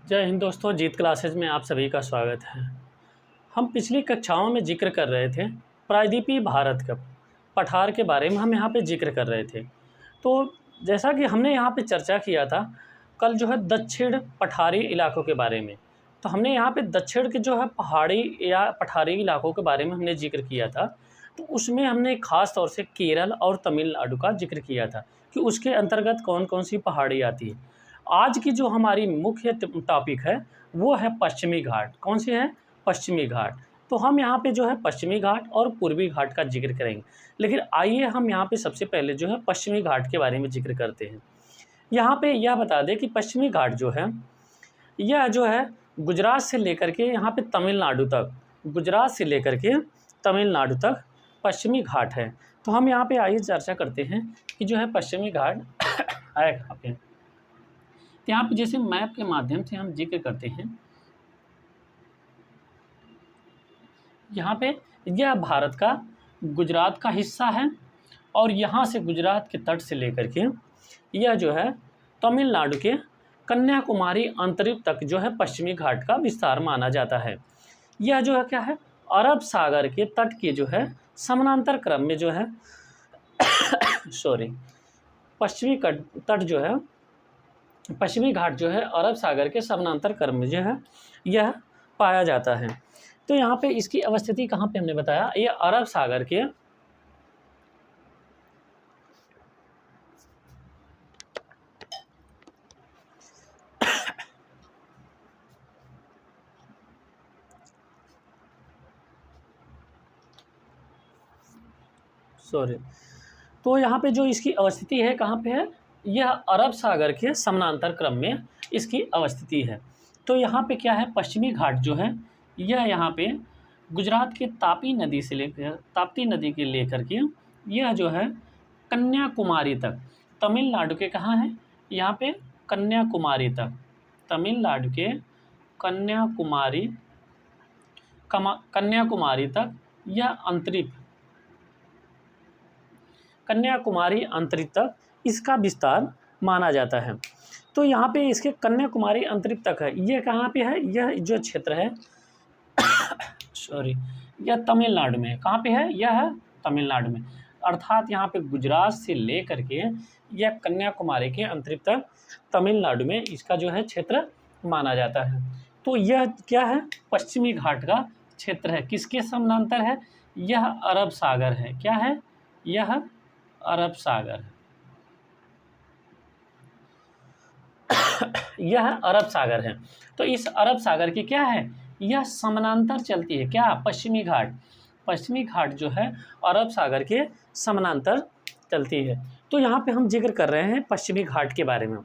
जय हिंद दोस्तों, जीत क्लासेज में आप सभी का स्वागत है। हम पिछली कक्षाओं में जिक्र कर रहे थे प्रायद्वीपीय भारत का पठार के बारे में हम यहाँ पे जिक्र कर रहे थे। तो जैसा कि हमने यहाँ पे चर्चा किया था कल जो है दक्षिण पठारी इलाकों के बारे में, तो हमने यहाँ पे दक्षिण के जो है पहाड़ी या पठारी इलाकों के बारे में हमने जिक्र किया था। तो उसमें हमने ख़ास तौर से केरल और तमिलनाडु का जिक्र किया था कि उसके अंतर्गत कौन कौन सी पहाड़ी आती है। आज की जो हमारी मुख्य टॉपिक है वो है पश्चिमी घाट। कौन सी है? पश्चिमी घाट। तो हम यहाँ पे जो है पश्चिमी घाट और पूर्वी घाट का जिक्र करेंगे, लेकिन आइए हम यहाँ पे सबसे पहले जो है पश्चिमी घाट के बारे में जिक्र करते हैं। यहाँ पे यह बता दें कि पश्चिमी घाट जो है यह जो है गुजरात से लेकर के यहाँ पे तमिलनाडु तक, गुजरात से लेकर के तमिलनाडु तक पश्चिमी घाट है। तो हम यहाँ पे आइए चर्चा करते हैं कि जो है पश्चिमी घाट है कहाँ पे। यहाँ पे जैसे मैप के माध्यम से हम जिक्र करते हैं, यहाँ पे यह भारत का गुजरात का हिस्सा है और यहाँ से गुजरात के तट से लेकर के यह जो है तमिलनाडु के कन्याकुमारी अंतरिक्ष तक जो है पश्चिमी घाट का विस्तार माना जाता है। यह जो है क्या है, अरब सागर के तट के जो है समानांतर क्रम में जो है पश्चिमी तट जो है पश्चिमी घाट जो है अरब सागर के समानांतर क्रम में जो है यह पाया जाता है। तो यहाँ पे इसकी अवस्थिति कहाँ पे हमने बताया, ये अरब सागर के तो यहाँ पे जो इसकी अवस्थिति है कहाँ पे है, यह अरब सागर के समानांतर क्रम में इसकी अवस्थिति है। तो यहाँ पे क्या है, पश्चिमी घाट जो है यह यहाँ पे गुजरात के ताप्ती नदी के लेकर के यह जो है कन्याकुमारी तक, तमिलनाडु के कहाँ है, यहाँ पे कन्याकुमारी तक, तमिलनाडु के कन्याकुमारी तक यह कन्याकुमारी अंतरिक्ष तक इसका विस्तार माना जाता है। तो यहाँ पे इसके कन्याकुमारी अंतरिक्ष तक है, यह कहाँ पे है, यह जो क्षेत्र है यह तमिलनाडु में, कहाँ पे है, यह है तमिलनाडु में। अर्थात यहाँ पे गुजरात से लेकर के यह कन्याकुमारी के अंतरिक्ष तक तमिलनाडु में इसका जो है क्षेत्र माना जाता है। तो यह क्या है, पश्चिमी घाट का क्षेत्र है। किसके समानांतर है, यह अरब सागर है। क्या है, यह अरब सागर है। यह अरब सागर है। तो इस अरब सागर की क्या है, यह समानांतर चलती है। क्या, पश्चिमी घाट। पश्चिमी घाट जो है अरब सागर के समानांतर चलती है। तो यहाँ पे हम जिक्र कर रहे हैं पश्चिमी घाट के बारे में।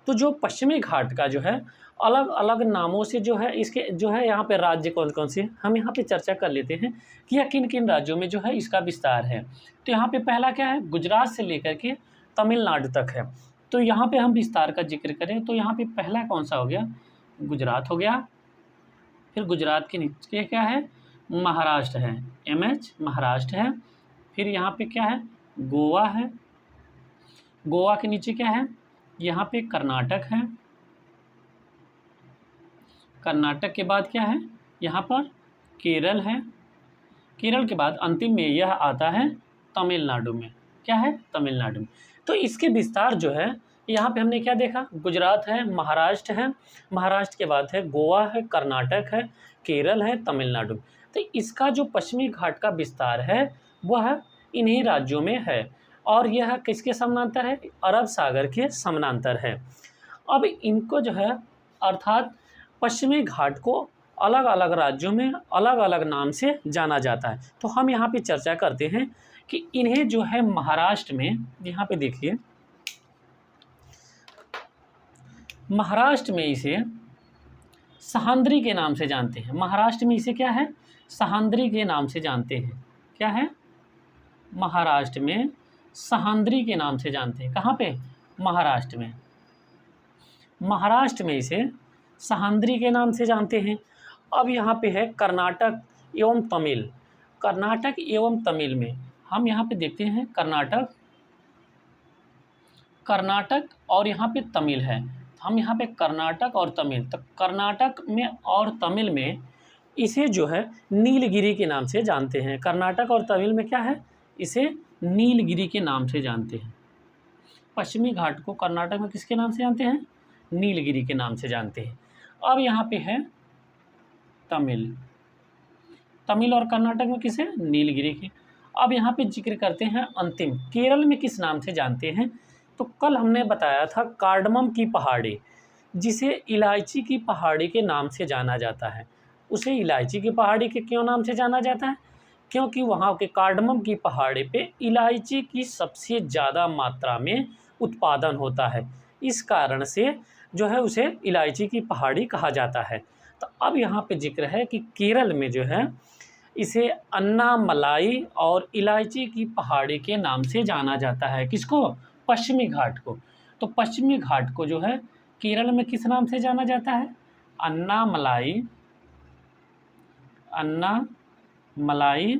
तो जो पश्चिमी घाट का जो है अलग अलग नामों से जो है इसके जो है यहाँ पे राज्य कौन कौन से, हम यहाँ पे चर्चा कर लेते हैं कि यह किन किन राज्यों में जो है इसका विस्तार है। तो यहाँ पे पहला क्या है, गुजरात से लेकर के तमिलनाडु तक है। तो यहाँ पे हम विस्तार का जिक्र करें तो यहाँ पे पहला कौन सा हो गया, गुजरात हो गया। फिर गुजरात के नीचे क्या है, महाराष्ट्र है, महाराष्ट्र है। फिर यहाँ पे क्या है, गोवा है। गोवा के नीचे क्या है, यहाँ पे कर्नाटक है। कर्नाटक के बाद क्या है, यहाँ पर केरल है। केरल के बाद अंतिम में यह आता है तमिलनाडु में। क्या है, तमिलनाडु में। तो इसके विस्तार जो है यहाँ पे हमने क्या देखा, गुजरात है, महाराष्ट्र है, महाराष्ट्र के बाद है गोवा है, कर्नाटक है, केरल है, तमिलनाडु। तो इसका जो पश्चिमी घाट का विस्तार है वह इन्हीं राज्यों में है और यह किसके समानांतर है, अरब सागर के समानांतर है। अब इनको जो है अर्थात पश्चिमी घाट को अलग अलग राज्यों में अलग अलग नाम से जाना जाता है। तो हम यहाँ पे चर्चा करते हैं कि इन्हें जो है महाराष्ट्र में, यहाँ पे देखिए महाराष्ट्र में इसे सह्याद्री के नाम से जानते हैं। महाराष्ट्र में इसे क्या है, सह्याद्री के नाम से जानते हैं। क्या है, महाराष्ट्र में सह्याद्री के नाम से जानते हैं। कहाँ पे, महाराष्ट्र में। महाराष्ट्र में इसे सह्याद्री के नाम से जानते हैं। अब यहाँ पे है कर्नाटक एवं तमिल। कर्नाटक एवं तमिल में हम यहाँ पे देखते हैं कर्नाटक और यहाँ पे तमिल है। हम यहाँ पे कर्नाटक और तमिल, तो कर्नाटक में और तमिल में इसे जो है नीलगिरी के नाम से जानते हैं। कर्नाटक और तमिल में क्या है, इसे नीलगिरी के नाम से जानते हैं। पश्चिमी घाट को कर्नाटक में किसके नाम से जानते हैं, नीलगिरी के नाम से जानते हैं। अब यहाँ पे है तमिल, तमिल और कर्नाटक में किसे, नीलगिरी के। अब यहाँ पे जिक्र करते हैं अंतिम, केरल में किस नाम से जानते हैं। तो कल हमने बताया था कार्डमम की पहाड़ी, जिसे इलायची की पहाड़ी के नाम से जाना जाता है। उसे इलायची की पहाड़ी के क्यों नाम से जाना जाता है, क्योंकि वहाँ के कार्डमम की पहाड़ी पे इलायची की सबसे ज़्यादा मात्रा में उत्पादन होता है। इस कारण से जो है उसे इलायची की पहाड़ी कहा जाता है। तो अब यहाँ पे जिक्र है कि केरल में जो है इसे अन्नामलाई और इलायची की पहाड़ी के नाम से जाना जाता है। किसको, पश्चिमी घाट को। तो पश्चिमी घाट को जो है केरल में किस नाम से जाना जाता है, अन्नामलाई, अन्नामलाई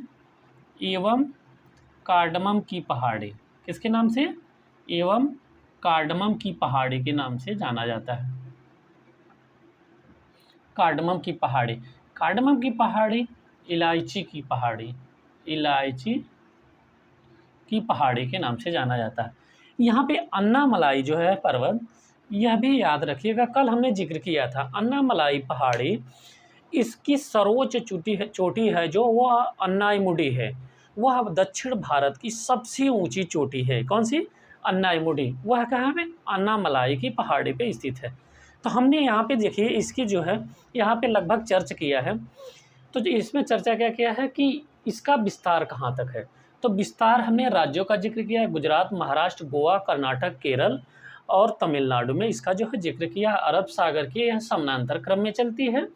एवं कार्डमम की पहाड़ी, किसके नाम से, एवं कार्डमम की पहाड़ी के नाम से जाना जाता है। कार्डमम की पहाड़ी, कार्डमम की पहाड़ी, इलायची की पहाड़ी, इलायची की पहाड़ी के नाम से जाना जाता है। यहाँ पे अन्नामलाई जो है पर्वत, यह भी याद रखिएगा, कल हमने जिक्र किया था अन्नामलाई पहाड़ी, इसकी सर्वोच्च चोटी है जो वह अन्नाईमुडी है। वह दक्षिण भारत की सबसे ऊंची चोटी है। कौन सी, अन्नाईमुडी, वह कहाँ पे, अन्नामलाई की पहाड़ी पे स्थित है। तो हमने यहाँ पे देखिए इसकी जो है यहाँ पे लगभग चर्चा किया है। तो जो इसमें चर्चा क्या किया है कि इसका विस्तार कहाँ तक है। तो विस्तार हमने राज्यों का जिक्र किया है, गुजरात, महाराष्ट्र, गोवा, कर्नाटक, केरल और तमिलनाडु में इसका जो है जिक्र किया। अरब सागर के यह समानांतर क्रम में चलती है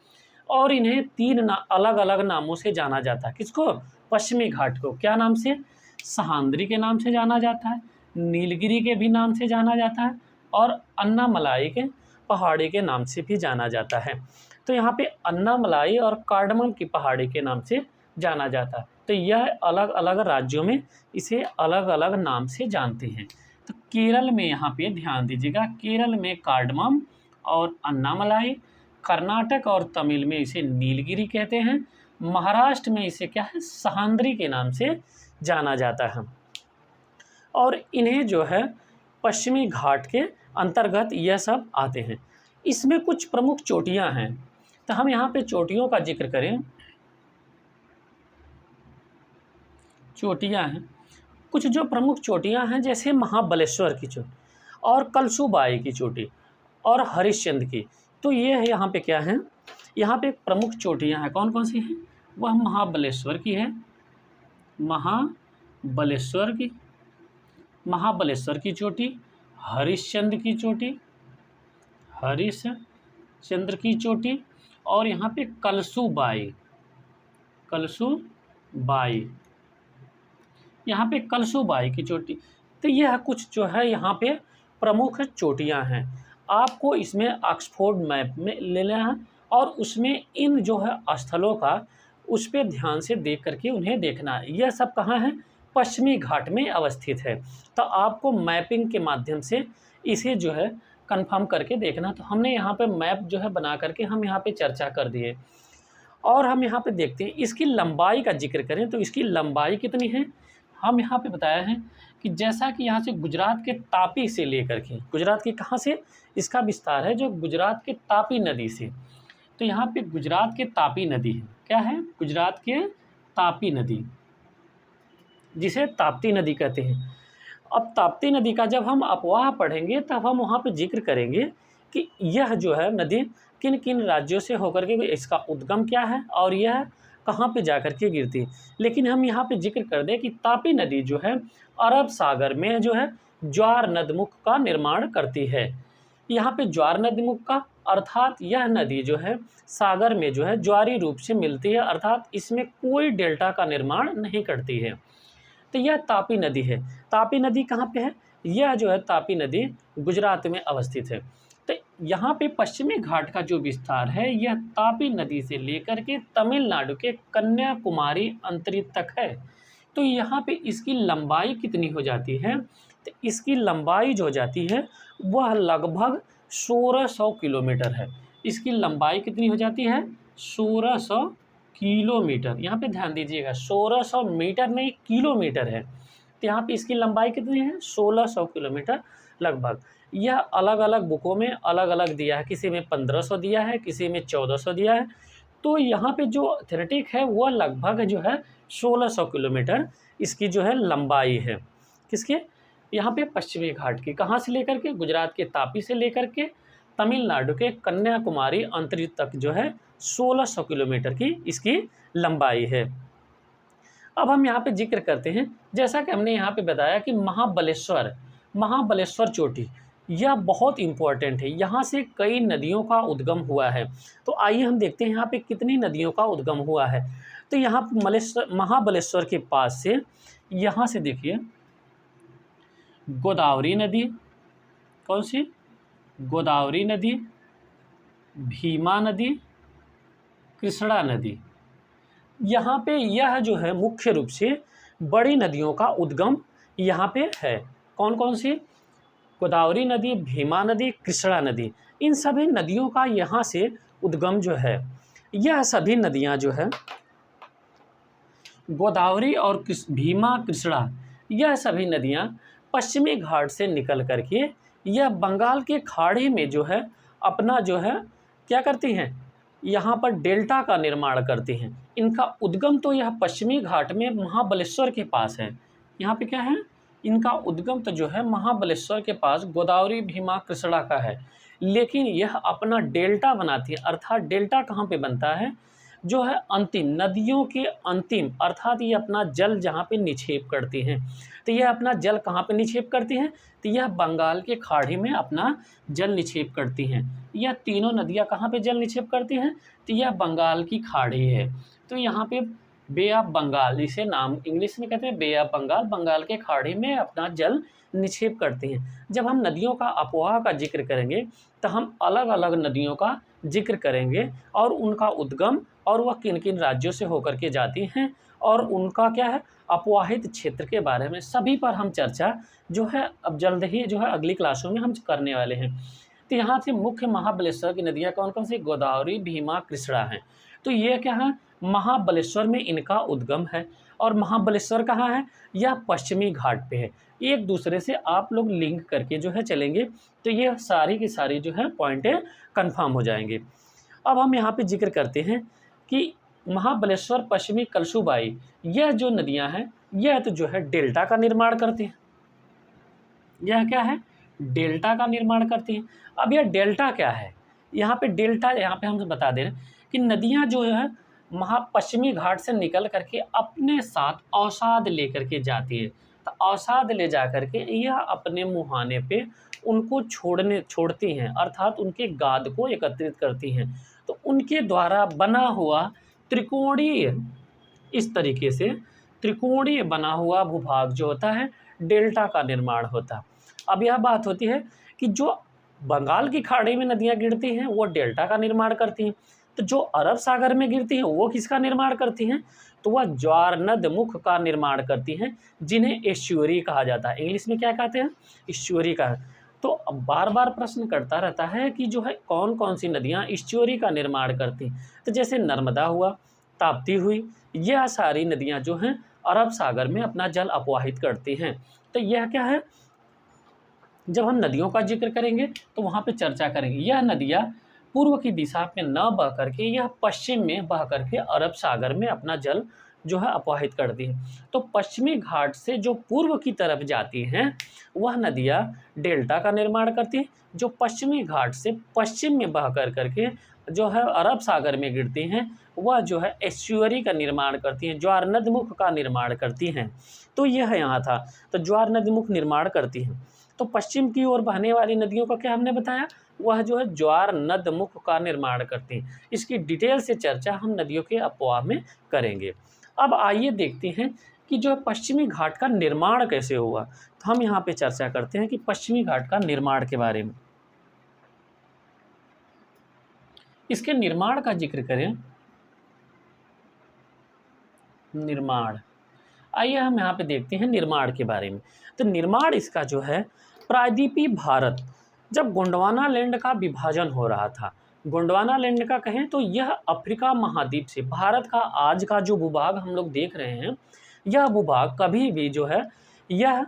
और इन्हें तीन अलग अलग नामों से जाना जाता है। किसको, पश्चिमी घाट को क्या नाम से, सहांद्री के नाम से जाना जाता है, नीलगिरी के भी नाम से जाना जाता है और अन्नामलाई के पहाड़ी के नाम से भी जाना जाता है। तो यहाँ पे अन्नामलाई और कार्डमम की पहाड़ी के नाम से जाना जाता है। तो यह अलग अलग राज्यों में इसे अलग अलग नाम से जानते हैं। तो केरल में यहाँ पे ध्यान दीजिएगा, केरल में कार्डमम और अन्नामलाई, कर्नाटक और तमिल में इसे नीलगिरी कहते हैं, महाराष्ट्र में इसे क्या है, सहांद्री के नाम से जाना जाता है। और इन्हें जो है पश्चिमी घाट के अंतर्गत यह सब आते हैं। इसमें कुछ प्रमुख चोटियां हैं, तो हम यहाँ पे चोटियों का जिक्र करें। चोटियां हैं, कुछ जो प्रमुख चोटियां हैं, जैसे महाबलेश्वर की चोटी और कलसूबाई की चोटी और हरिश्चंद्र की। तो ये है यहाँ पे क्या है, यहाँ पे प्रमुख चोटियां हैं, कौन कौन सी हैं, वह महाबलेश्वर की है, महाबलेश्वर की, महाबलेश्वर की चोटी, हरिश्चंद्र की चोटी, हरिश्चंद्र की चोटी और यहाँ पे कलसूबाई, कलसूबाई, यहाँ पे कलसूबाई की चोटी। तो यह कुछ जो है यहाँ पे प्रमुख चोटियाँ हैं। आपको इसमें ऑक्सफोर्ड मैप में ले लेना है और उसमें इन जो है स्थलों का उस पर ध्यान से देख करके उन्हें देखना है। यह सब कहाँ है, पश्चिमी घाट में अवस्थित है। तो आपको मैपिंग के माध्यम से इसे जो है कंफर्म करके देखना। तो हमने यहाँ पे मैप जो है बना करके हम यहाँ पे चर्चा कर दिए और हम यहाँ पे देखते हैं इसकी लंबाई का जिक्र करें तो इसकी लंबाई कितनी है। हम यहाँ पे बताया है कि जैसा कि यहाँ से गुजरात के तापी से लेकर के, गुजरात के कहाँ से इसका विस्तार है, जो गुजरात के तापी नदी से। तो यहाँ पे गुजरात के तापी नदी है, क्या है, गुजरात के तापी नदी, जिसे ताप्ती नदी कहते हैं। अब ताप्ती नदी का जब हम अपवाह पढ़ेंगे तब हम वहाँ पे जिक्र करेंगे कि यह जो है नदी किन किन राज्यों से होकर के, इसका उद्गम क्या है और यह कहाँ पे जाकर के गिरती है। लेकिन हम यहाँ पे जिक्र कर दें कि तापी नदी जो है अरब सागर में जो है ज्वार नदमुख का निर्माण करती है। यहाँ पे ज्वार नदमुख का अर्थात यह नदी जो है सागर में जो है ज्वारी रूप से मिलती है, अर्थात इसमें कोई डेल्टा का निर्माण नहीं करती है। तो यह तापी नदी है। तापी नदी कहाँ पे है, यह जो है तापी नदी गुजरात में अवस्थित है। तो यहाँ पे पश्चिमी घाट का जो विस्तार है यह तापी नदी से लेकर के तमिलनाडु के कन्याकुमारी अंतरिक्ष तक है। तो यहाँ पे इसकी लंबाई कितनी हो जाती है, तो इसकी लंबाई जो हो जाती है वह लगभग 1600 किलोमीटर है। इसकी लंबाई कितनी हो जाती है? 1600 किलोमीटर। यहाँ पे ध्यान दीजिएगा, 1600 मीटर नहीं किलोमीटर है, तो यहाँ पे इसकी लंबाई कितनी है? 1600 किलोमीटर लगभग। यह अलग अलग बुकों में अलग अलग दिया है, किसी में 1500 दिया है, किसी में 1400 दिया है। तो यहाँ पे जो ऑथेंटिक है वह लगभग जो है 1600 किलोमीटर इसकी जो है लंबाई है। किसके? यहाँ पे पश्चिमी घाट की। कहाँ से लेकर के? गुजरात के तापी से लेकर के तमिलनाडु के कन्याकुमारी अंतरिक्ष तक जो है 1600 किलोमीटर की इसकी लंबाई है। अब हम यहाँ पे जिक्र करते हैं, जैसा कि हमने यहाँ पे बताया कि महाबलेश्वर चोटी यह बहुत इम्पोर्टेंट है। यहाँ से कई नदियों का उद्गम हुआ है। तो आइए हम देखते हैं यहाँ पे कितनी नदियों का उद्गम हुआ है। तो यहाँ महाबलेश्वर के पास से, यहाँ से देखिए, गोदावरी नदी, कौन सी? गोदावरी नदी, भीमा नदी, कृष्णा नदी, यहाँ पे यह जो है मुख्य रूप से बड़ी नदियों का उद्गम यहाँ पे है। कौन कौन सी? गोदावरी नदी, भीमा नदी, कृष्णा नदी, इन सभी नदियों का यहाँ से उद्गम जो है, यह सभी नदियाँ जो है गोदावरी और भीमा, कृष्णा, यह सभी नदियाँ पश्चिमी घाट से निकल करके यह बंगाल के खाड़ी में जो है अपना जो है क्या करती हैं? यहाँ पर डेल्टा का निर्माण करती हैं। इनका उद्गम तो यह पश्चिमी घाट में महाबलेश्वर के पास है। यहाँ पे क्या है? इनका उद्गम तो जो है महाबलेश्वर के पास गोदावरी, भीमा, कृष्णा का है, लेकिन यह अपना डेल्टा बनाती है। अर्थात डेल्टा कहाँ पे बनता है? जो है अंतिम नदियों के अंतिम, अर्थात ये अपना जल जहाँ पे निक्षेप करती हैं। तो यह अपना जल कहाँ पे निक्षेप करती हैं? तो यह बंगाल के खाड़ी में अपना जल निक्षेप करती हैं। यह तीनों नदियाँ कहाँ पे जल निक्षेप करती हैं? तो यह बंगाल की खाड़ी है। तो यहाँ पे बे ऑफ बंगाल, इसे नाम इंग्लिश में कहते हैं बे ऑफ बंगाल, बंगाल के खाड़ी में अपना जल निक्षेप करती हैं। जब हम नदियों का अफवाह का जिक्र करेंगे तो हम अलग अलग नदियों का जिक्र करेंगे और उनका उद्गम और वह किन किन राज्यों से होकर के जाती हैं और उनका क्या है अपवाहित क्षेत्र के बारे में, सभी पर हम चर्चा जो है अब जल्द ही जो है अगली क्लासों में हम करने वाले हैं। तो यहाँ से मुख्य महाबलेश्वर की नदियाँ कौन कौन सी? गोदावरी, भीमा, कृष्णा हैं। तो ये क्या है? महाबलेश्वर में इनका उद्गम है। और महाबलेश्वर कहाँ है? यह पश्चिमी घाट पे है। एक दूसरे से आप लोग लिंक करके जो है चलेंगे तो ये सारी की सारी जो है पॉइंटें कंफर्म हो जाएंगे। अब हम यहाँ पे जिक्र करते हैं कि महाबलेश्वर, पश्चिमी कलशुबाई, यह जो नदियाँ हैं यह तो जो है डेल्टा का निर्माण करती हैं। यह क्या है? डेल्टा का निर्माण करती हैं। अब यह डेल्टा क्या है? यहाँ पे डेल्टा, यहाँ पे हम बता दे रहे हैं कि नदियाँ जो है पश्चिमी घाट से निकल करके अपने साथ अवसाद लेकर के जाती है। तो अवसाद ले जा करके यह अपने मुहाने पे उनको छोड़ती हैं, अर्थात उनके गाद को एकत्रित करती हैं। तो उनके द्वारा बना हुआ त्रिकोणीय, इस तरीके से त्रिकोणीय बना हुआ भूभाग जो होता है डेल्टा का निर्माण होता है। अब यह बात होती है कि जो बंगाल की खाड़ी में नदियाँ गिरती हैं वो डेल्टा का निर्माण करती हैं, तो जो अरब सागर में गिरती हैं वो किसका निर्माण करती हैं? तो वह ज्वार नदमुख का निर्माण करती हैं, जिन्हें एस्चुअरी कहा जाता है। इंग्लिश में क्या कहते हैं? एस्चुअरी का। तो अब बार बार प्रश्न करता रहता है कि जो है कौन कौन सी नदियाँ एस्चुअरी का निर्माण करती हैं। तो जैसे नर्मदा हुआ, ताप्ती हुई, यह सारी नदियाँ जो हैं अरब सागर में अपना जल अपवाहित करती हैं। तो यह क्या है? जब हम नदियों का जिक्र करेंगे तो वहाँ पे चर्चा करेंगे। यह नदियाँ पूर्व की दिशा में न बह करके यह पश्चिम में बह करके अरब सागर में अपना जल जो है अपवाहित करती है। तो पश्चिमी घाट से जो पूर्व की तरफ जाती हैं वह नदियाँ डेल्टा का निर्माण करती हैं। जो पश्चिमी घाट से पश्चिम में बह करके जो है अरब सागर में गिरती हैं वह जो है एस्चुअरी का निर्माण करती हैं, ज्वार नदमुख का निर्माण करती हैं। तो यह यहाँ था, तो ज्वार नदमुख निर्माण करती हैं। तो पश्चिम की ओर बहने वाली नदियों का क्या हमने बताया? वह जो है ज्वार नदमुख का निर्माण करती हैं। इसकी डिटेल से चर्चा हम नदियों के अफवाह में करेंगे। अब आइए देखते हैं कि जो पश्चिमी घाट का निर्माण कैसे हुआ। तो हम यहाँ पे चर्चा करते हैं कि पश्चिमी घाट का निर्माण के बारे में। इसके निर्माण का जिक्र करें, निर्माण, आइए हम यहाँ पे देखते हैं निर्माण के बारे में। तो निर्माण इसका जो है प्रायद्वीपीय भारत जब गोंडवाना लैंड का विभाजन हो रहा था, गोंडवाना लैंड का कहें तो यह अफ्रीका महाद्वीप से भारत का आज का जो भूभाग हम लोग देख रहे हैं, यह भूभाग कभी भी जो है यह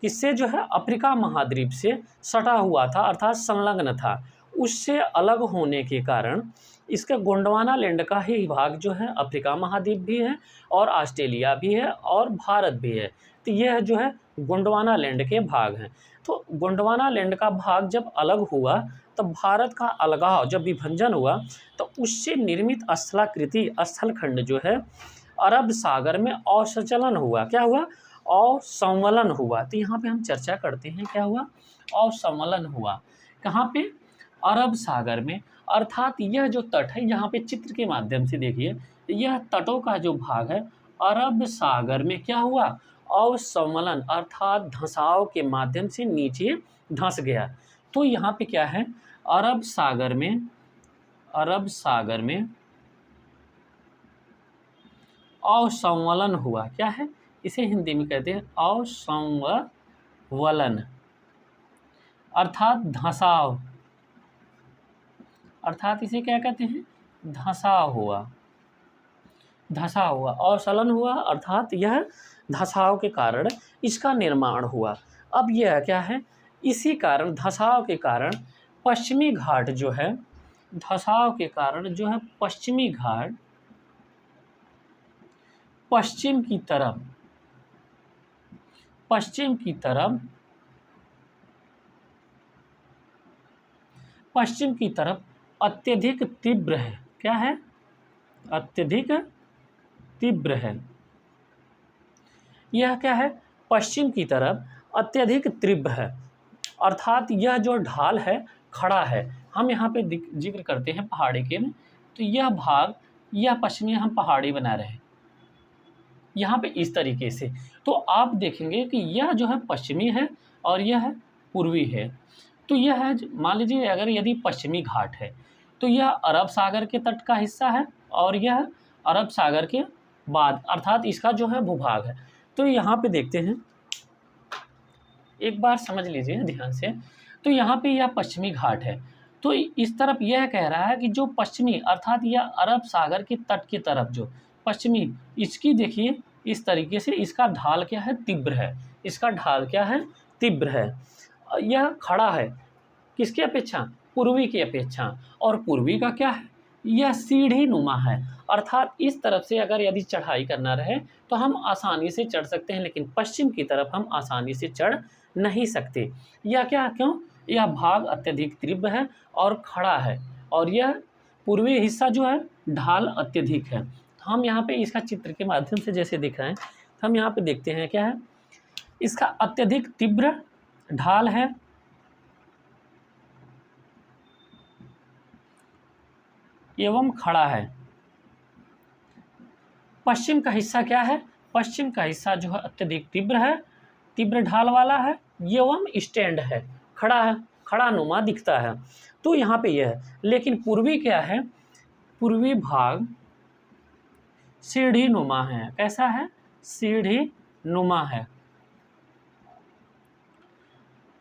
किससे जो है अफ्रीका महाद्वीप से सटा हुआ था, अर्थात संलग्न था। उससे अलग होने के कारण इसका गोंडवाना लैंड का ही भाग जो है अफ्रीका महाद्वीप भी है और ऑस्ट्रेलिया भी है और भारत भी है। तो यह जो है गोंडवाना लैंड के भाग हैं। तो गोंडवाना लैंड का भाग जब अलग हुआ तब भारत का अलगाव जब विभजन हुआ तो उससे निर्मित स्थलाकृति स्थलखंड जो है अरब सागर में अवसंचलन हुआ। क्या हुआ? अवसंवलन हुआ। तो यहाँ पे हम चर्चा करते हैं क्या हुआ? अवसंवलन हुआ। कहाँ पे? अरब सागर में। अर्थात यह जो तट है, यहाँ पे चित्र के माध्यम से देखिए, यह तटों का जो भाग है अरब सागर में क्या हुआ? अवसंवलन अर्थात धंसाव के माध्यम से नीचे धंस गया। तो यहाँ पे क्या है? अरब सागर में अवसंवलन हुआ। क्या है? इसे हिंदी में कहते हैं अवसंवलन अर्थात धंसाव, अर्थात इसे क्या कहते हैं? धंसाव हुआ। अवसंवलन हुआ अर्थात यह धंसाव के कारण इसका निर्माण हुआ। अब यह क्या है? इसी कारण धंसाव के कारण पश्चिमी घाट जो है, धंसाव के कारण जो है पश्चिमी घाट पश्चिम की तरफ अत्यधिक तीव्र है। क्या है? अत्यधिक तीव्र है। यह क्या है? पश्चिम की तरफ अत्यधिक तीव्र है, अर्थात यह जो ढाल है खड़ा है। हम यहाँ पे जिक्र करते हैं पहाड़ी के में, तो यह भाग, यह पश्चिमी हम पहाड़ी बना रहे हैं यहाँ पे इस तरीके से। तो आप देखेंगे कि यह जो है पश्चिमी है और यह है पूर्वी है। तो यह है, मान लीजिए अगर यदि पश्चिमी घाट है तो यह अरब सागर के तट का हिस्सा है और यह अरब सागर के बाद अर्थात इसका जो है भूभाग है। तो यहाँ पे देखते हैं, एक बार समझ लीजिए ध्यान से। तो यहाँ पे यह पश्चिमी घाट है, तो इस तरफ यह कह रहा है कि जो पश्चिमी अर्थात यह अरब सागर के तट की तरफ जो पश्चिमी, इसकी देखिए इस तरीके से इसका ढाल क्या है? तीव्र है। इसका ढाल क्या है? तीव्र है। यह खड़ा है किसकी अपेक्षा? पूर्वी की अपेक्षा। और पूर्वी का क्या है? यह सीढ़ी नुमा है, अर्थात इस तरफ से अगर यदि चढ़ाई करना रहे तो हम आसानी से चढ़ सकते हैं, लेकिन पश्चिम की तरफ हम आसानी से चढ़ नहीं सकते। यह क्या? क्यों? यह भाग अत्यधिक तीव्र है और खड़ा है, और यह पूर्वी हिस्सा जो है ढाल अत्यधिक है। हम यहाँ पे इसका चित्र के माध्यम से जैसे दिख रहे हैं, हम यहाँ पे देखते हैं क्या है? इसका अत्यधिक तीव्र ढाल है एवं खड़ा है। पश्चिम का हिस्सा क्या है? पश्चिम का हिस्सा जो है अत्यधिक तीव्र है, तीव्र ढाल वाला है एवं स्टैंड है, खड़ा है, खड़ा नुमा दिखता है। तो यहाँ पे यह है। लेकिन पूर्वी क्या है? पूर्वी भाग सीढ़ी नुमा है। कैसा है? सीढ़ी नुमा है।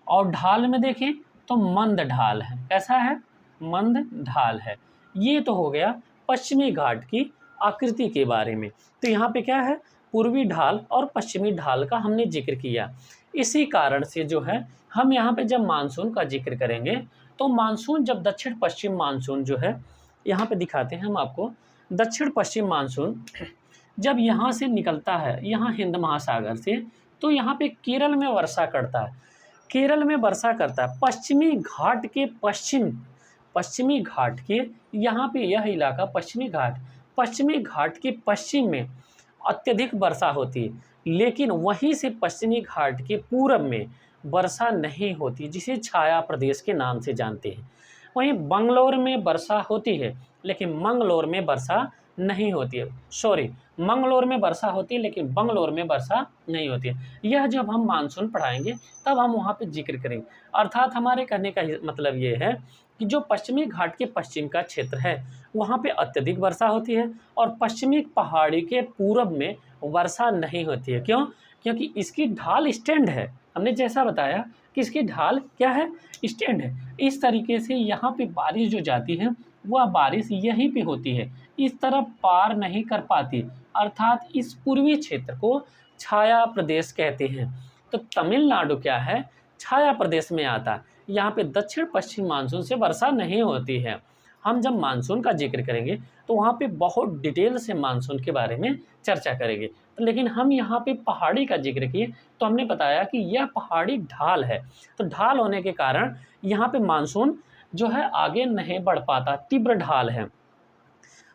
और ढाल में देखें तो मंद ढाल है। कैसा है? मंद ढाल है। ये तो हो गया पश्चिमी घाट की आकृति के बारे में। तो यहाँ पे क्या है? पूर्वी ढाल और पश्चिमी ढाल का हमने जिक्र किया। इसी कारण से जो है हम यहाँ पे जब मानसून का जिक्र करेंगे तो मानसून जब दक्षिण पश्चिम मानसून जो है, यहाँ पे दिखाते हैं हम आपको, दक्षिण पश्चिम मानसून जब यहाँ से निकलता है, यहाँ हिंद महासागर से, तो यहाँ पे केरल में वर्षा करता है। केरल में वर्षा करता है पश्चिमी घाट के पश्चिमी घाट के यहाँ पे यह इलाका पश्चिमी घाट के पश्चिम में अत्यधिक वर्षा होती है, लेकिन वहीं से पश्चिमी घाट के पूरब में वर्षा नहीं होती, जिसे छाया प्रदेश के नाम से जानते हैं। वहीं बंगलोर में वर्षा होती है, लेकिन मंगलोर में वर्षा नहीं होती है। मंगलोर में वर्षा होती है लेकिन बंगलोर में वर्षा नहीं होती है। यह जब हम मानसून पढ़ाएंगे तब हम वहाँ पे जिक्र करेंगे। अर्थात हमारे कहने का मतलब ये है कि जो पश्चिमी घाट के पश्चिम का क्षेत्र है वहाँ पे अत्यधिक वर्षा होती है और पश्चिमी पहाड़ी के पूरब में वर्षा नहीं होती है। क्यों? क्योंकि इसकी ढाल स्टैंड है, हमने जैसा बताया कि इसकी ढाल क्या है, स्टैंड है। इस तरीके से यहाँ पे बारिश जो जाती है वह बारिश यहीं पे होती है, इस तरफ पार नहीं कर पाती, अर्थात इस पूर्वी क्षेत्र को छाया प्रदेश कहते हैं। तो तमिलनाडु क्या है, छाया प्रदेश में आता है। यहाँ पे दक्षिण पश्चिम मानसून से वर्षा नहीं होती है। हम जब मानसून का जिक्र करेंगे तो वहाँ पे बहुत डिटेल से मानसून के बारे में चर्चा करेंगे, लेकिन हम यहाँ पे पहाड़ी का जिक्र किए तो हमने बताया कि यह पहाड़ी ढाल है। तो ढाल होने के कारण यहाँ पे मानसून जो है आगे नहीं बढ़ पाता, तीव्र ढाल है।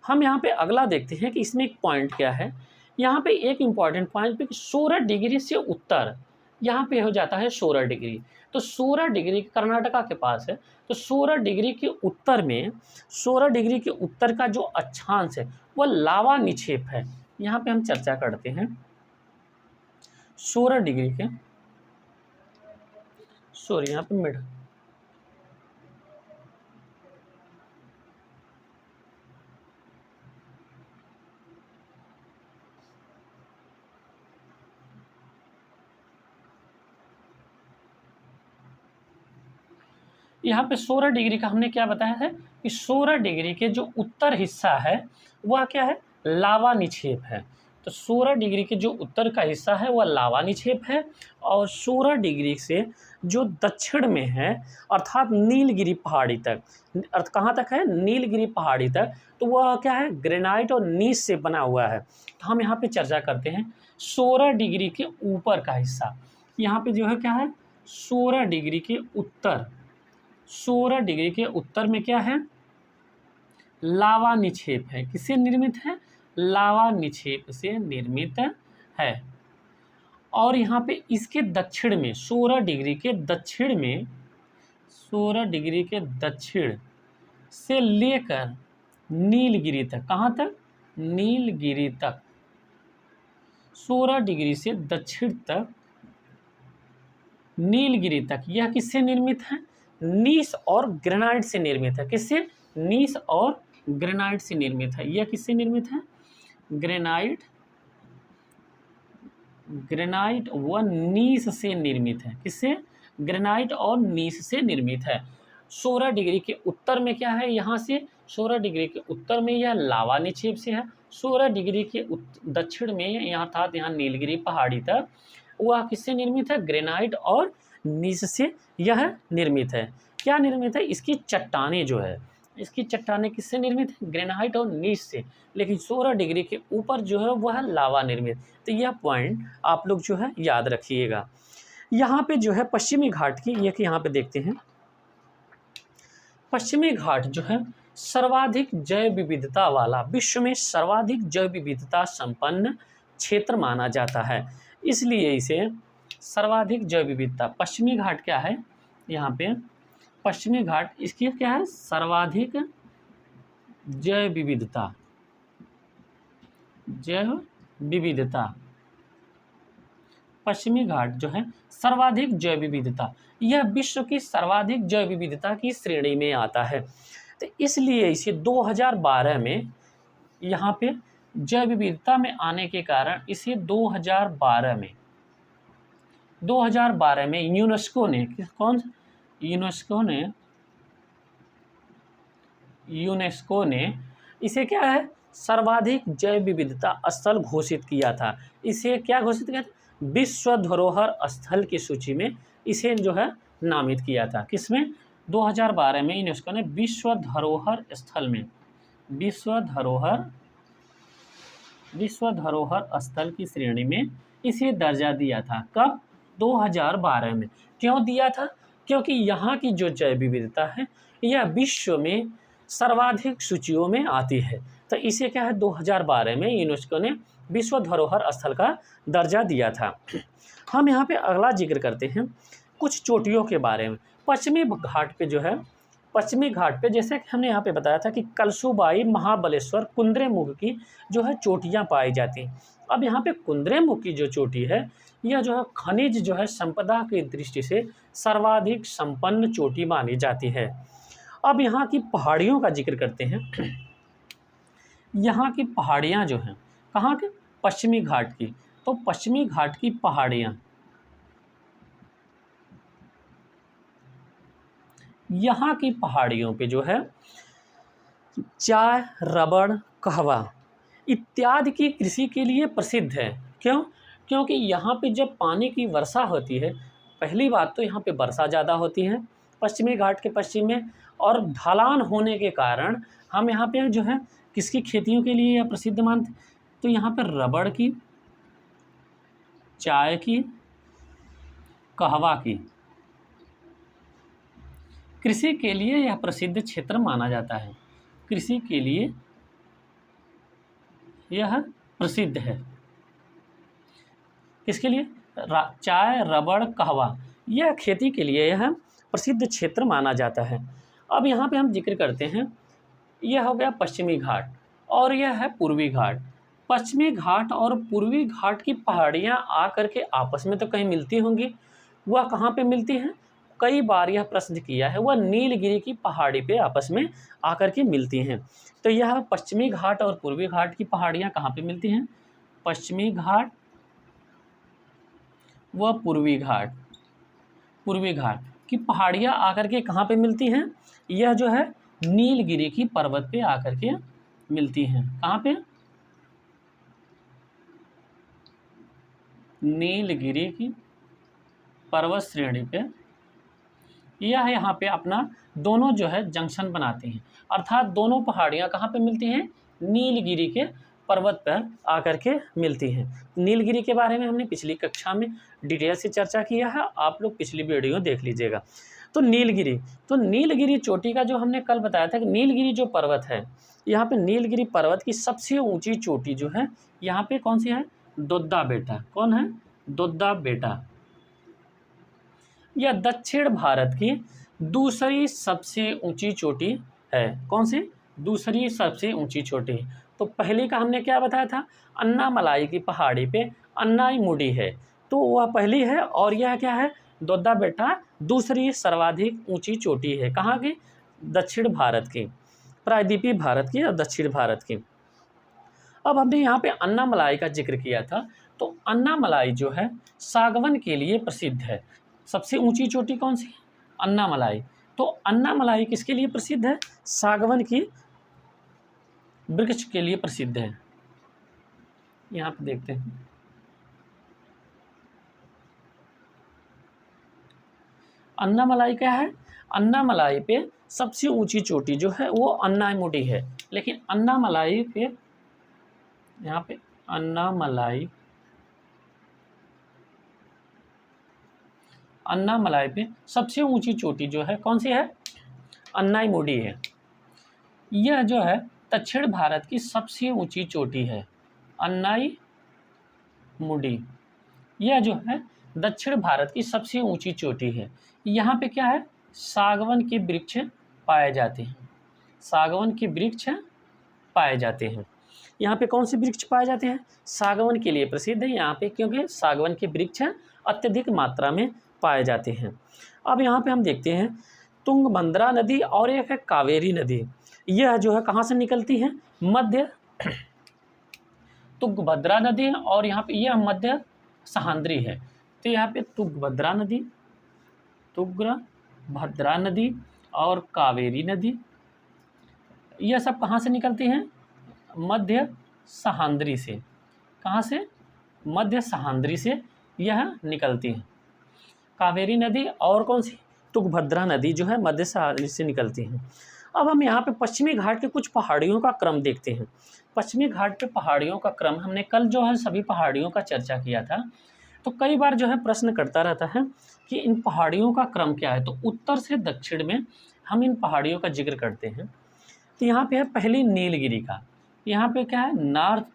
हम यहाँ पे अगला देखते हैं कि इसमें एक पॉइंट क्या है। यहाँ पे एक इम्पॉर्टेंट पॉइंट पे 16 डिग्री से उत्तर यहाँ पे हो जाता है 16 डिग्री। तो 16 डिग्री कर्नाटका के पास है, तो 16 डिग्री के उत्तर में 16 डिग्री के उत्तर का जो अक्षांश है वह लावा निक्षेप है। यहाँ पे हम चर्चा करते हैं 16 डिग्री के, सॉरी यहाँ पे मिड, यहाँ पे 16 डिग्री का हमने क्या बताया है कि 16 डिग्री के जो उत्तर हिस्सा है वह क्या है, लावा निक्षेप है। तो 16 डिग्री के जो उत्तर का हिस्सा है वह लावा निक्षेप है, और 16 डिग्री से जो दक्षिण में है अर्थात नीलगिरी पहाड़ी तक, अर्थ कहाँ तक है, नीलगिरी पहाड़ी तक, तो वह क्या है, ग्रेनाइट और नीस से बना हुआ है। तो हम यहाँ पे चर्चा करते हैं 16 डिग्री के ऊपर का हिस्सा। यहाँ पे जो है क्या है, 16 डिग्री के उत्तर, 16 डिग्री के उत्तर में क्या है, लावा निक्षेप है। किससे निर्मित है, लावा निक्षेप से निर्मित है। और यहाँ पे इसके दक्षिण में 16 डिग्री के दक्षिण में, 16 डिग्री के दक्षिण से लेकर नीलगिरी तक, कहाँ तक, नीलगिरी तक, 16 डिग्री से दक्षिण तक नीलगिरी तक, यह किससे निर्मित है, नीस और ग्रेनाइट से निर्मित है। किससे, नीस और ग्रेनाइट से निर्मित है। यह किससे निर्मित है, ग्रेनाइट, ग्रेनाइट व नीस से निर्मित है। किससे, ग्रेनाइट और नीस से निर्मित है। 16 डिग्री के उत्तर में क्या है, यहाँ से 16 डिग्री के उत्तर में यह लावा निक्षेप से है। 16 डिग्री के दक्षिण में यहाँ अर्थात यहाँ नीलगिरी पहाड़ी तक वह किससे निर्मित है, ग्रेनाइट और नीस से यह निर्मित है। क्या निर्मित है, इसकी चट्टानें जो है, इसकी चट्टानें किससे निर्मित है, ग्रेनाइट और नीस से, लेकिन 16 डिग्री के ऊपर जो है वह लावा निर्मित। तो यह पॉइंट आप लोग जो है याद रखिएगा। यहाँ पे जो है पश्चिमी घाट की, ये कि यहाँ पे देखते हैं पश्चिमी घाट जो है सर्वाधिक जैव विविधता वाला, विश्व में सर्वाधिक जैव विविधता संपन्न क्षेत्र माना जाता है, इसलिए इसे सर्वाधिक जैव विविधता, पश्चिमी घाट क्या है, यहाँ पे पश्चिमी घाट इसकी क्या है, सर्वाधिक जैव विविधता, जैव विविधता, पश्चिमी घाट जो है सर्वाधिक जैव विविधता, यह विश्व की सर्वाधिक जैव विविधता की श्रेणी में आता है। तो इसलिए इसे 2012 में यहाँ पे जैव विविधता में आने के कारण इसे 2012 में यूनेस्को ने, यूनेस्को ने इसे क्या है, सर्वाधिक जैव विविधता स्थल घोषित किया था। इसे क्या घोषित किया था, विश्व धरोहर स्थल की सूची में इसे जो है नामित किया था। किसमें, 2012 में यूनेस्को ने विश्व धरोहर स्थल में, विश्व धरोहर स्थल की श्रेणी में इसे दर्जा दिया था। कब, 2012 में। क्यों दिया था, क्योंकि यहाँ की जो जैव विविधता है यह विश्व में सर्वाधिक सूचियों में आती है। तो इसे क्या है, 2012 में यूनेस्को ने विश्व धरोहर स्थल का दर्जा दिया था। हम यहाँ पे अगला जिक्र करते हैं कुछ चोटियों के बारे में। पश्चिमी घाट पे जो है, पश्चिमी घाट पे जैसे कि हमने यहाँ पे बताया था कि कलसूबाई, महाबलेश्वर, कुंद्रेमुख की जो है चोटियाँ पाई जाती हैं। अब यहाँ पे कुंद्रेमुख की जो चोटी है यह जो है खनिज जो है संपदा की दृष्टि से सर्वाधिक संपन्न चोटी मानी जाती है। अब यहाँ की पहाड़ियों का जिक्र करते हैं। यहाँ की पहाड़ियाँ जो हैं, कहाँ के, पश्चिमी घाट की, तो पश्चिमी घाट की पहाड़ियाँ, यहाँ की पहाड़ियों पे जो है चाय, रबड़, कहवा इत्यादि की कृषि के लिए प्रसिद्ध है। क्यों? क्योंकि यहाँ पे जब पानी की वर्षा होती है, पहली बात तो यहाँ पे वर्षा ज़्यादा होती है पश्चिमी घाट के पश्चिम में, और ढलान होने के कारण हम यहाँ पे जो है किसकी खेतियों के लिए यह प्रसिद्ध मानते, तो यहाँ पर रबड़ की, चाय की, कहवा की कृषि के लिए यह प्रसिद्ध क्षेत्र माना जाता है। कृषि के लिए यह प्रसिद्ध है। किसके लिए? चाय, रबड़, कहवा, यह खेती के लिए यह प्रसिद्ध क्षेत्र माना जाता है। अब यहाँ पे हम जिक्र करते हैं, यह हो गया पश्चिमी घाट और यह है पूर्वी घाट। पश्चिमी घाट और पूर्वी घाट की पहाड़ियाँ आकर के आपस में तो कहीं मिलती होंगी, वह कहाँ पे मिलती हैं? कई बार यह प्रश्न किया है, वह नीलगिरी की पहाड़ी पे आपस में आकर के मिलती हैं। तो यह पश्चिमी घाट और पूर्वी घाट की पहाड़ियाँ कहाँ पे मिलती हैं? पश्चिमी घाट व पूर्वी घाट, पूर्वी घाट की पहाड़ियाँ आकर के कहाँ पे मिलती हैं? यह जो है नीलगिरी की पर्वत पे आकर के मिलती हैं। कहाँ पे? नीलगिरी की पर्वत श्रेणी पे यह यहाँ पे अपना दोनों जो है जंक्शन बनाते हैं, अर्थात दोनों पहाड़ियाँ कहाँ पे मिलती हैं? नीलगिरी के पर्वत पर आकर के मिलती हैं। नीलगिरी के बारे में हमने पिछली कक्षा में डिटेल से चर्चा किया है, आप लोग पिछली वीडियो देख लीजिएगा। तो नीलगिरी चोटी का जो हमने कल बताया था कि नीलगिरी जो पर्वत है, यहाँ पे नीलगिरी पर्वत की सबसे ऊंची चोटी जो है यहाँ पे कौन सी है? दोद्दा बेटा। कौन है? दोद्दा बेटा। यह दक्षिण भारत की दूसरी सबसे ऊंची चोटी है। कौन सी? दूसरी सबसे ऊंची चोटी। तो पहले का हमने क्या बताया था? अन्नामलाई की पहाड़ी पे अन्नाईमुडी है, तो वह पहली है, और यह क्या है? दोद्दा बेटा दूसरी सर्वाधिक ऊंची चोटी है। कहाँ की? दक्षिण भारत की, प्रायद्वीपीय भारत की और दक्षिण भारत की। अब हमने यहाँ पे अन्नामलाई का जिक्र किया था, तो अन्नामलाई जो है सागवन के लिए प्रसिद्ध है। सबसे ऊंची चोटी कौन सी? अन्नामलाई। तो अन्नामलाई किसके लिए प्रसिद्ध है? सागवन की वृक्ष के लिए प्रसिद्ध है। यहाँ पे देखते हैं, अन्नामलाई क्या है? अन्नामलाई पे सबसे ऊंची चोटी जो है वो अन्नाईमुडी है, लेकिन अन्नामलाई पे यहाँ पे अन्नामलाई पे सबसे ऊंची चोटी जो है कौन सी है? अन्नाईमुडी है। यह जो है दक्षिण भारत की सबसे ऊंची चोटी है, अन्नाईमुडी। यह जो है दक्षिण भारत की सबसे ऊंची चोटी है। यहाँ पे क्या है? सागवन के वृक्ष पाए जाते हैं। सागवन के वृक्ष पाए जाते हैं। यहाँ पे कौन से वृक्ष पाए जाते हैं? सागवन के लिए प्रसिद्ध है यहाँ पे, क्योंकि सागवन के वृक्ष अत्यधिक मात्रा में पाए जाते हैं। अब यहाँ पे हम देखते हैं तुंगभद्रा नदी और एक है कावेरी नदी। यह जो है कहाँ से निकलती है? मध्य तुंगभद्रा नदी, और यहाँ पे यह मध्य सहांद्री है। तो यहाँ पे तुंगभद्रा नदी और कावेरी नदी, यह सब कहाँ से निकलती हैं? मध्य सहांद्री से। कहाँ से? मध्य सहांद्री से यह निकलती हैं। कावेरी नदी और कौन सी? तुंगभद्रा नदी जो है मध्य सहांद्री से निकलती हैं। अब हम यहाँ पे पश्चिमी घाट के कुछ पहाड़ियों का क्रम देखते हैं। पश्चिमी घाट पे पहाड़ियों का क्रम, हमने कल जो है सभी पहाड़ियों का चर्चा किया था, तो कई बार जो है प्रश्न करता रहता है कि इन पहाड़ियों का क्रम क्या है। तो उत्तर से दक्षिण में हम इन पहाड़ियों का जिक्र करते हैं। तो यहाँ पे है पहली नीलगिरी का, यहाँ पे क्या है? नॉर्थ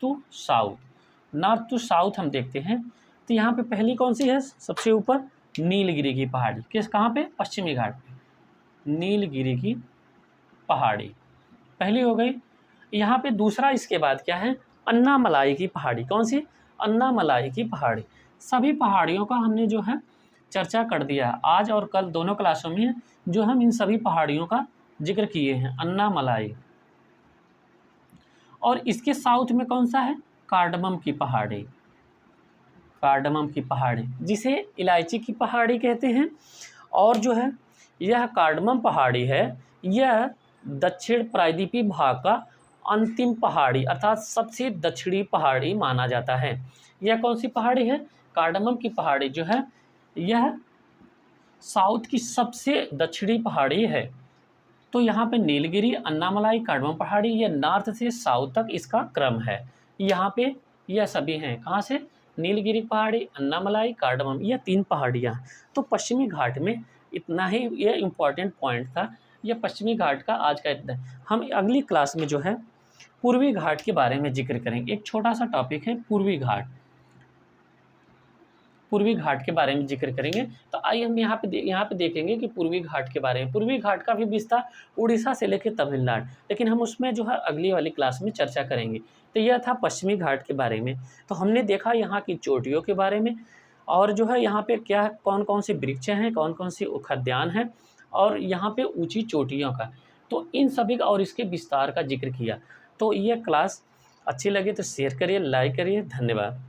टू साउथ हम देखते हैं। तो यहाँ पे पहली कौन सी है? सबसे ऊपर नीलगिरी की पहाड़ी। किस? कहाँ पे? पश्चिमी घाट पे नीलगिरी की पहाड़ी पहली हो गई। यहाँ पे दूसरा इसके बाद क्या है? अन्नामलाई की पहाड़ी। कौन सी? अन्नामलाई की पहाड़ी। सभी पहाड़ियों का हमने जो है चर्चा कर दिया है आज और कल दोनों क्लासों में, जो हम इन सभी पहाड़ियों का जिक्र किए हैं। अन्नामलाई, और इसके साउथ में कौन सा है? कार्डमम की पहाड़ी। कार्डमम की पहाड़ी जिसे इलायची की पहाड़ी कहते हैं। और जो है यह कार्डमम पहाड़ी है, यह दक्षिण प्रायद्वीपीय भाग का अंतिम पहाड़ी अर्थात सबसे दक्षिणी पहाड़ी माना जाता है। यह कौन सी पहाड़ी है? कार्डमम की पहाड़ी जो है यह साउथ की सबसे दक्षिणी पहाड़ी है। तो यहाँ पे नीलगिरी, अन्नामलाई, कार्डमम पहाड़ी, यह नॉर्थ से साउथ तक इसका क्रम है। यहाँ पे यह सभी हैं, कहाँ से? नीलगिरी पहाड़ी, अन्नामलाई, कार्डमम, यह 3 पहाड़ियाँ। तो पश्चिमी घाट में इतना ही यह इम्पॉर्टेंट पॉइंट था। यह पश्चिमी घाट का आज का इतना। हम अगली क्लास में जो है पूर्वी घाट के बारे में जिक्र करेंगे। एक छोटा सा टॉपिक है पूर्वी घाट, पूर्वी घाट के बारे में जिक्र करेंगे। तो आइए हम यहाँ पे देखेंगे कि पूर्वी घाट के बारे में। पूर्वी घाट का भी विस्तार उड़ीसा से लेकर तमिलनाडु, लेकिन हम उसमें जो है अगली वाली क्लास में चर्चा करेंगे। तो यह था पश्चिमी घाट के बारे में। तो हमने देखा यहाँ की चोटियों के बारे में, और जो है यहाँ पे क्या कौन कौन सी वृक्ष हैं, कौन कौन सी उद्यान हैं, और यहाँ पे ऊंची चोटियों का, तो इन सभी का और इसके विस्तार का जिक्र किया। तो यह क्लास अच्छी लगे तो शेयर करिए, लाइक करिए। धन्यवाद।